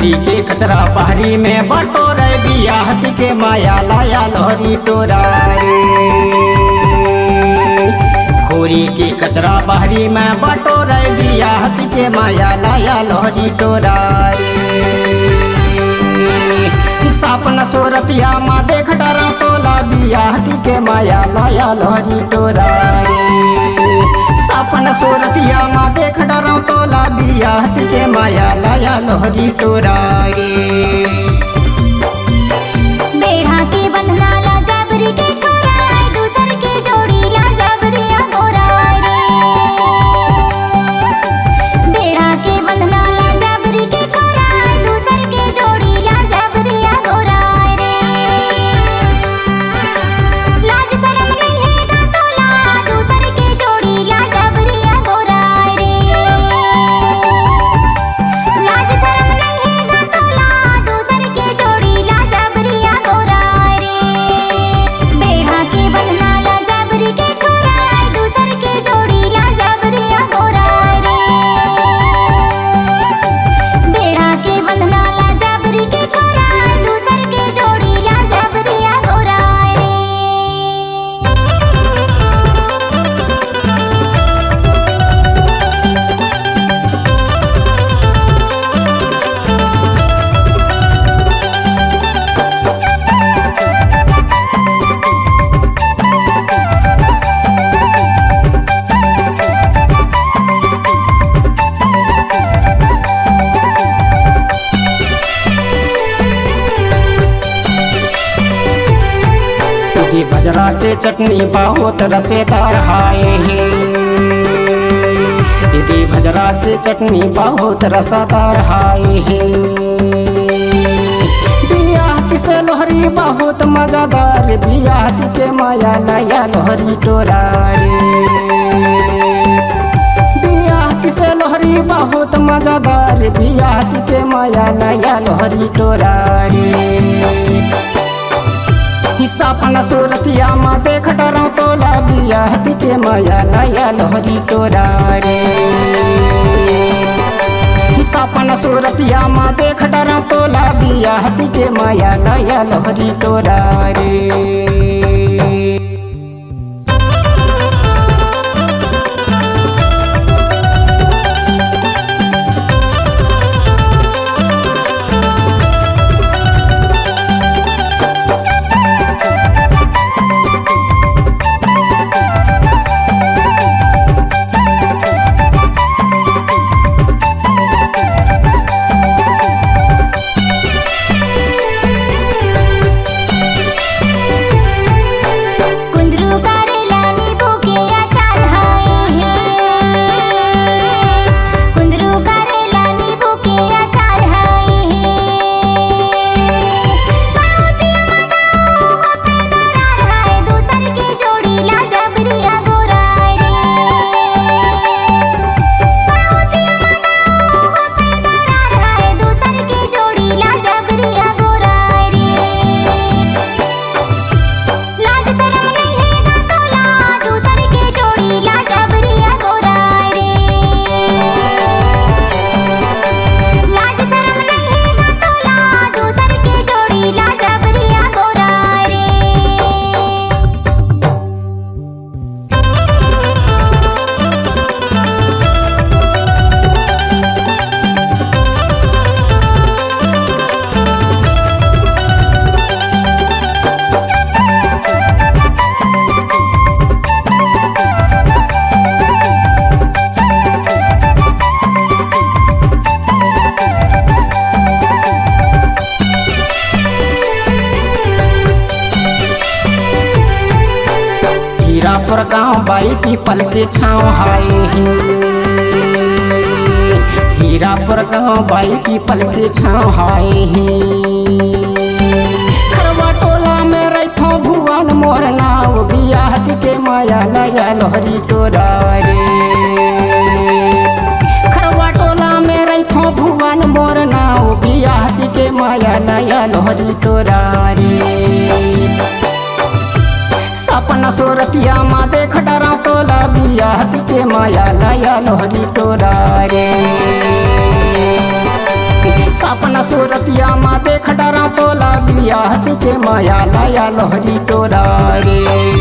खोरी के कचरा बहरी में बटोरे बियाहती के माया लाया लोहरी टोरा रे। खोरी के कचरा बहरी में बटोरे बियाहती के माया लाया लोहरी टोरा रे। सपन सूरतिया माँ देख डरा तोला बियाहती के माया लाया लोहरी टोरा रे। सपन सूरतिया माँ देख डरा तोला बियाहती के माया लाया लोहरी टोरा रे। बेढ़ा के बंधना ला जबरी के छोरा दूसर के जोड़ी ला जबरिया गोरा रे। बेढ़ा के बंधना ला जबरी के छोरा दूसर के जोड़ी ला जबरिया गोरा रे। लाज शरम नहीं है गा तोला दूसर के जोड़ी ला जबरिया गोरा रे। लाज शरम नहीं है गा तोला दूसर के जोड़ी ला जबरिया गोरा रे। बेढ़ा के बंधना ला जबरी के छोरा दूसर के जोड़ी ला जबरिया गोरा रे। बेढ़ा के बंधना ला जबरी के छोरा दूसर के जोड़ी ला जबरिया गोरा रे। इदी बजरा के चटनी बहुत रसेदार हाय है। इदी बजरा के चटनी बहुत रसादार हाय है। बियाहती से लोहरी बहुत मजादार बियाहती के माया लाया लोहरी टोरा रे। बियाहती से लोहरी बहुत मजादार बियाहती के माया लाया लोहरी टोरा रे। सपन सूरतिया माँ देख डरा तोला बियाहती के माया लाया लोहरी टोरा रे। सपन सूरतिया माँ देख डरा तोला बियाहती के माया लाया लोहरी टोरा रे। कुंदरू करेला नींबू के अचार हाय है। कुंदरू करेला नींबू के अचार हाय है। साउतिया मगाओ होते दरार हाय दूसर के जोड़ी ला जबरिया गोरा रे। साउतिया मगाओ होते दरार हाय दूसर के जोड़ी ला जबरिया गोरा रे। लाज शरम नहीं है गा तोला दूसर के जोड़ी ला जबरिया गोरा रे। लाज शरम नहीं है गा तोला दूसर के जोड़ी ला जबरिया गोरा रे। हीरापुर गाँव बाई पीपल के छाँव हाय है। हीरापुर गाँव बाई पीपल के छाँव हाय है। खरवा टोला में रैथो भुवन मोर नाव बियाहती के माया लाया लोहरी टोरा रे। खरवा टोला में रैथो भुवन मोर नाव बियाहती के माया लाया लोहरी टोरा रे। सपन सूरतिया माँ देख डरा तोला बियाहती के माया लाया लोहरी टोरा रे। सपन सूरतिया माँ देख डरा तोला बियाह तुके माया लाया लोहरी टोरा रे।